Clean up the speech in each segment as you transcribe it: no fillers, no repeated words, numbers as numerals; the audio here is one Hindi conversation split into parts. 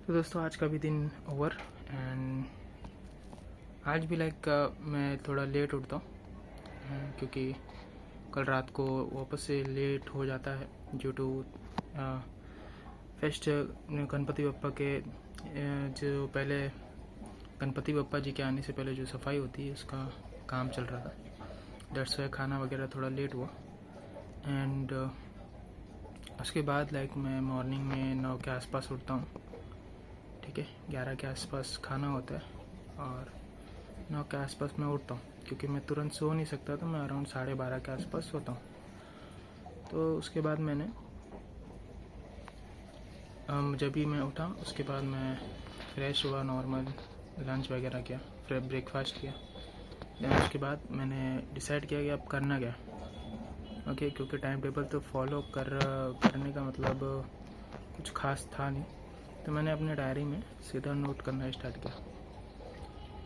तो दोस्तों आज का भी दिन ओवर एंड आज भी मैं थोड़ा लेट उठता हूँ क्योंकि कल रात को वापस से लेट हो जाता है due to fest Ganpati Bappa के जो पहले गणपति बप्पा जी के आने से पहले जो सफाई होती है उसका काम चल रहा था। दैट्स वाई खाना वगैरह थोड़ा लेट हुआ एंड उसके बाद मैं मॉर्निंग में 9 के आसपास उठता हूँ। ठीक है, 11 के आसपास खाना होता है और 9 के आसपास मैं उठता हूँ क्योंकि मैं तुरंत सो नहीं सकता, तो मैं अराउंड 12:30 के आसपास सोता हूँ। तो उसके बाद मैंने जब भी मैं उठा उसके बाद मैं फ्रेश हुआ, नॉर्मल लंच वगैरह किया, फिर ब्रेकफास्ट किया। देन उसके बाद मैंने डिसाइड किया कि अब करना क्या। ओके, क्योंकि टाइम टेबल तो फॉलो करने का मतलब कुछ खास था नहीं, तो मैंने अपने डायरी में सीधा नोट करना स्टार्ट किया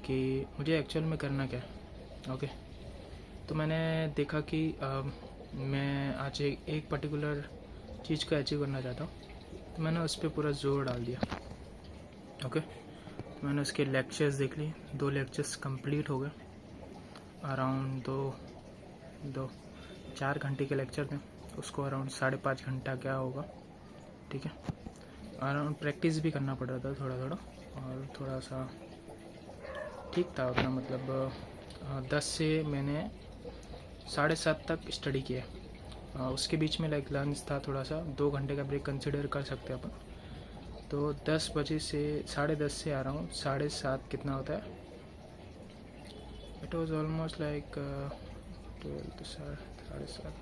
कि मुझे एक्चुअल में करना क्या है। ओके, तो मैंने देखा कि मैं आज एक पर्टिकुलर चीज़ को अचीव करना चाहता हूँ, तो मैंने उस पर पूरा जोर डाल दिया। ओके, तो मैंने उसके लेक्चर्स देख लिए, 2 लेक्चर्स कंप्लीट हो गए। अराउंड 4 घंटे के लेक्चर थे, उसको अराउंड 5.5 घंटा क्या होगा। ठीक है, अराउंड प्रैक्टिस भी करना पड़ रहा था थोड़ा थोड़ा, और थोड़ा सा ठीक था अपना, मतलब 10 से मैंने 7:30 तक स्टडी किया। उसके बीच में लंच था, थोड़ा सा 2 घंटे का ब्रेक कंसिडर कर सकते हैं अपन। तो 10 बजे से 10:30 से अराउंड 7:30 कितना होता है, इट वॉज ऑलमोस्ट 12 7:30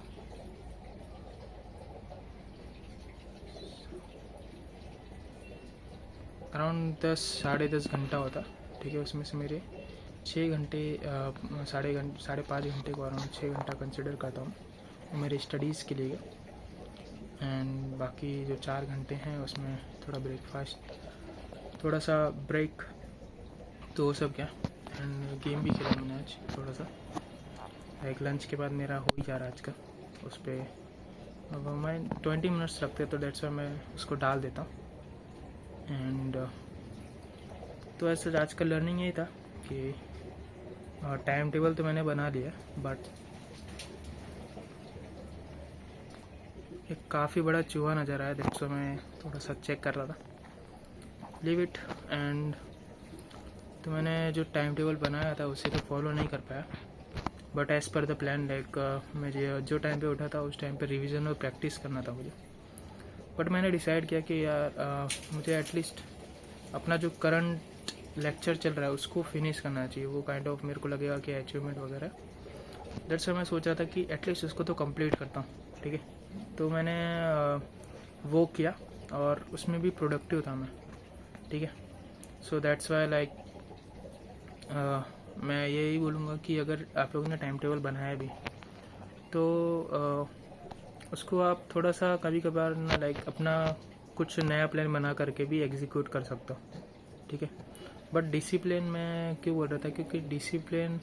अराउंड 10 घंटा होता। ठीक है, उसमें से मेरे 6 घंटे 5.5 घंटे को अराउंड 6 घंटा कंसिडर करता हूँ मेरे स्टडीज़ के लिए। एंड बाकी जो 4 घंटे हैं उसमें थोड़ा ब्रेकफास्ट, थोड़ा सा ब्रेक, तो वो सब क्या। एंड गेम भी खेला मैंने आज थोड़ा सा, लंच के बाद मेरा हो ही जा रहा है आज का। उस पर अब मैं 20 मिनट्स लगते तो डेट्स वाई मैं उसको डाल देता हूँ। एंड तो ऐसे आज का लर्निंग यही था कि टाइम टेबल तो मैंने बना लिया, बट एक काफ़ी बड़ा चूहा नज़र आया, दैट्स वाई मैं थोड़ा सा चेक कर रहा था। Leave it. एंड तो मैंने जो टाइम टेबल बनाया था उसे तो फॉलो नहीं कर पाया, but as per the plan मैं जो टाइम पे उठा था उस टाइम पे रिवीजन और प्रैक्टिस करना था मुझे। बट मैंने डिसाइड किया कि यार मुझे एटलीस्ट अपना जो करंट लेक्चर चल रहा है उसको फिनिश करना चाहिए। वो काइंड ऑफ मेरे को लगेगा कि अचीवमेंट वगैरह, दैट्स वाई मैं सोचा था कि एटलीस्ट उसको तो कंप्लीट करता हूँ। ठीक है, तो मैंने वो किया और उसमें भी प्रोडक्टिव था मैं। ठीक है, सो दैट्स वाई मैं यही बोलूँगा कि अगर आप लोगों ने टाइम टेबल बनाया भी तो उसको आप थोड़ा सा कभी कभार ना अपना कुछ नया प्लान बना करके भी एग्जीक्यूट कर सकते हो। ठीक है, बट डिसिप्लिन मैं क्यों बोल रहा था, क्योंकि डिसिप्लिन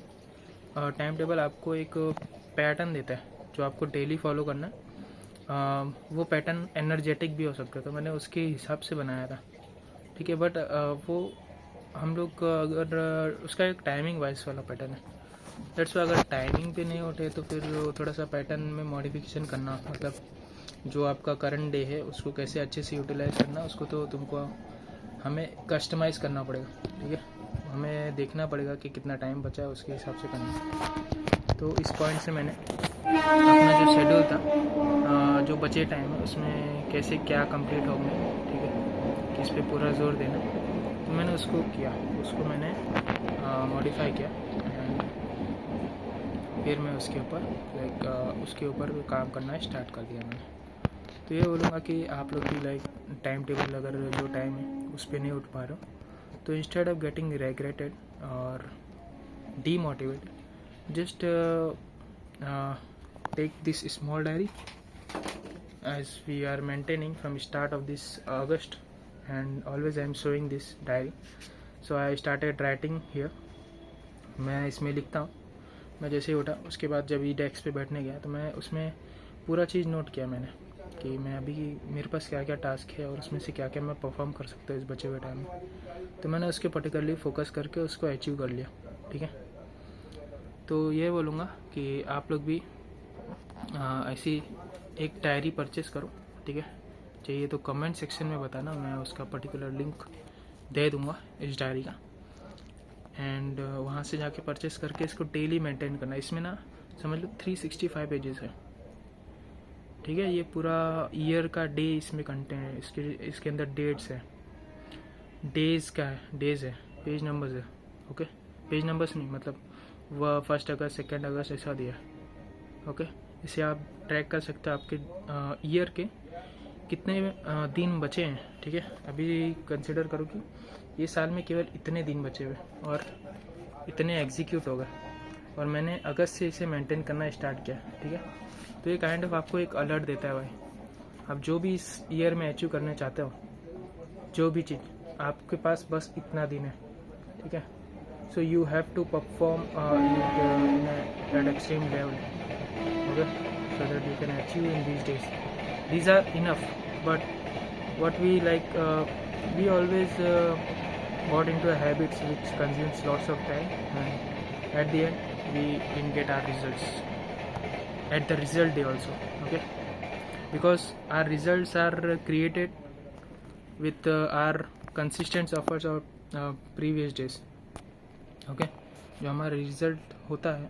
टाइम टेबल आपको एक पैटर्न देता है जो आपको डेली फॉलो करना है। वो पैटर्न एनर्जेटिक भी हो सकता है, तो मैंने उसके हिसाब से बनाया था। ठीक है, बट वो हम लोग अगर उसका एक टाइमिंग वाइज वाला पैटर्न है, दैट्स वाई अगर टाइमिंग पे नहीं उठे तो फिर थोड़ा सा पैटर्न में मॉडिफिकेशन करना, मतलब जो आपका करंट डे है उसको कैसे अच्छे से यूटिलाइज करना, उसको तो तुमको हमें कस्टमाइज़ करना पड़ेगा। ठीक है, हमें देखना पड़ेगा कि कितना टाइम बचा है, उसके हिसाब से करना। तो इस पॉइंट से मैंने अपना जो शेड्यूल था, जो बचे टाइम है उसमें कैसे क्या कंप्लीट होंगे, ठीक है, किस पे पूरा जोर देना, तो मैंने उसको किया, उसको मैंने मॉडिफाई किया। फिर मैं उसके ऊपर काम करना स्टार्ट कर दिया मैंने। तो ये बोलूँगा कि आप लोग भी टाइम टेबल अगर जो टाइम है उस पर नहीं उठ पा रहे हो, तो इंस्टेड ऑफ गेटिंग रेग्रेटेड और demotivated, just take this small diary as we are maintaining from start of this August, and always I am showing this diary. So I started writing here. मैं इसमें लिखता हूँ। मैं जैसे ही उठा उसके बाद जब ई डेस्क पे बैठने गया तो मैं उसमें पूरा चीज़ नोट किया मैंने कि मैं अभी मेरे पास क्या क्या टास्क है और उसमें से क्या क्या मैं परफॉर्म कर सकता हूँ इस बचे हुए टाइम में। तो मैंने उसके पर्टिकुलरली फोकस करके उसको अचीव कर लिया। ठीक है, तो ये बोलूँगा कि आप लोग भी ऐसी एक डायरी परचेस करो। ठीक है, चाहिए तो कमेंट सेक्शन में बताना, मैं उसका पर्टिकुलर लिंक दे दूँगा इस डायरी का। एंड वहाँ से जाके परचेस करके इसको डेली मेंटेन करना। इसमें ना समझ लो 365 पेजेस है। ठीक है, ये पूरा ईयर का डे इसमें कंटेंट है, इसके अंदर डेट्स है, डेज का है, डेज है, पेज नंबर्स है। ओके, पेज नंबर्स नहीं, मतलब वह 1 अगस्त 2 अगस्त ऐसा दिया है। ओके, इसे आप ट्रैक कर सकते हो आपके ईयर के कितने दिन बचे हैं। ठीक है, अभी कंसिडर करो कि ये साल में केवल इतने दिन बचे हुए और इतने एग्जीक्यूट हो गए, और मैंने अगस्त से इसे मेंटेन करना स्टार्ट किया। ठीक है, तो ये काइंड ऑफ आपको एक अलर्ट देता है भाई, आप जो भी इस ईयर में अचीव करना चाहते हो, जो भी चीज़ आपके पास बस इतना दिन है। ठीक है, so you have to perform at extreme level, okay, so that you can achieve in these days. These are enough, but what we like, we always got into habits which consumes lots of time, and at the end we didn't get our results at the result day also. Okay, because our results are created with our consistent efforts of previous days. Okay, जो हमारा रिजल्ट होता है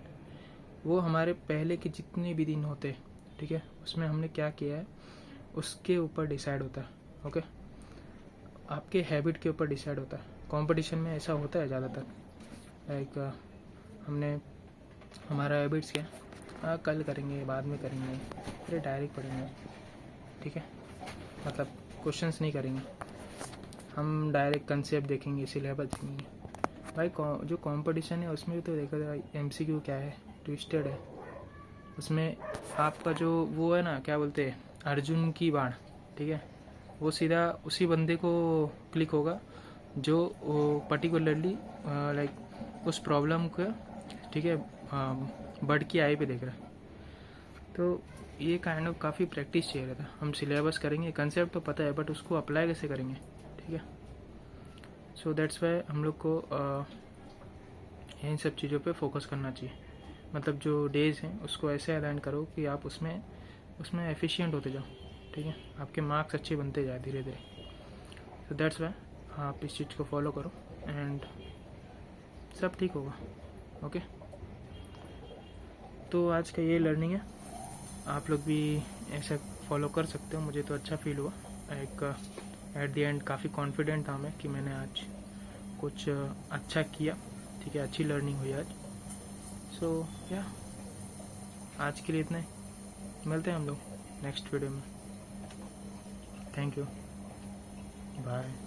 वो हमारे पहले के जितने भी दिन होते हैं, ठीक है, उसमें हमने क्या किया है उसके ऊपर डिसाइड होता है। ओके, आपके हैबिट के ऊपर डिसाइड होता है। कंपटीशन में ऐसा होता है ज़्यादातर, लाइक हमने हमारा हैबिट्स क्या, कल करेंगे, बाद में करेंगे, फिर डायरेक्ट पढ़ेंगे। ठीक है, मतलब क्वेश्चंस नहीं करेंगे, हम डायरेक्ट कंसेप्ट देखेंगे, सिलेबस देखेंगे। भाई जो कंपटीशन है उसमें भी तो देखा जाए MCQ क्या है, ट्विस्टेड है। उसमें आपका जो वो है ना, क्या बोलते हैं, अर्जुन की बाण, ठीक है, वो सीधा उसी बंदे को क्लिक होगा जो पर्टिकुलरली लाइक उस प्रॉब्लम का, ठीक है, बर्ड की आई पे देख रहा है। तो ये काइंड ऑफ काफ़ी प्रैक्टिस चाहिए रहता है। हम सिलेबस करेंगे, कंसेप्ट तो पता है, बट उसको अप्लाई कैसे करेंगे। ठीक है, सो दैट्स वाई हम लोग को इन सब चीज़ों पे फोकस करना चाहिए। मतलब जो डेज हैं उसको ऐसे अलाइन करो कि आप उसमें एफिशिएंट होते जाओ। ठीक है, आपके मार्क्स अच्छे बनते जाए धीरे धीरे। सो दैट्स वाई आप इस चीज़ को फॉलो करो एंड सब ठीक होगा। ओके, तो आज का ये लर्निंग है, आप लोग भी ऐसा फॉलो कर सकते हो। मुझे तो अच्छा फील हुआ, एक एट द एंड काफ़ी कॉन्फिडेंट था मैं कि मैंने आज कुछ अच्छा किया। ठीक है, अच्छी लर्निंग हुई आज। सो या आज के लिए इतना ही, मिलते हैं हम लोग नेक्स्ट वीडियो में। Thank you, bye.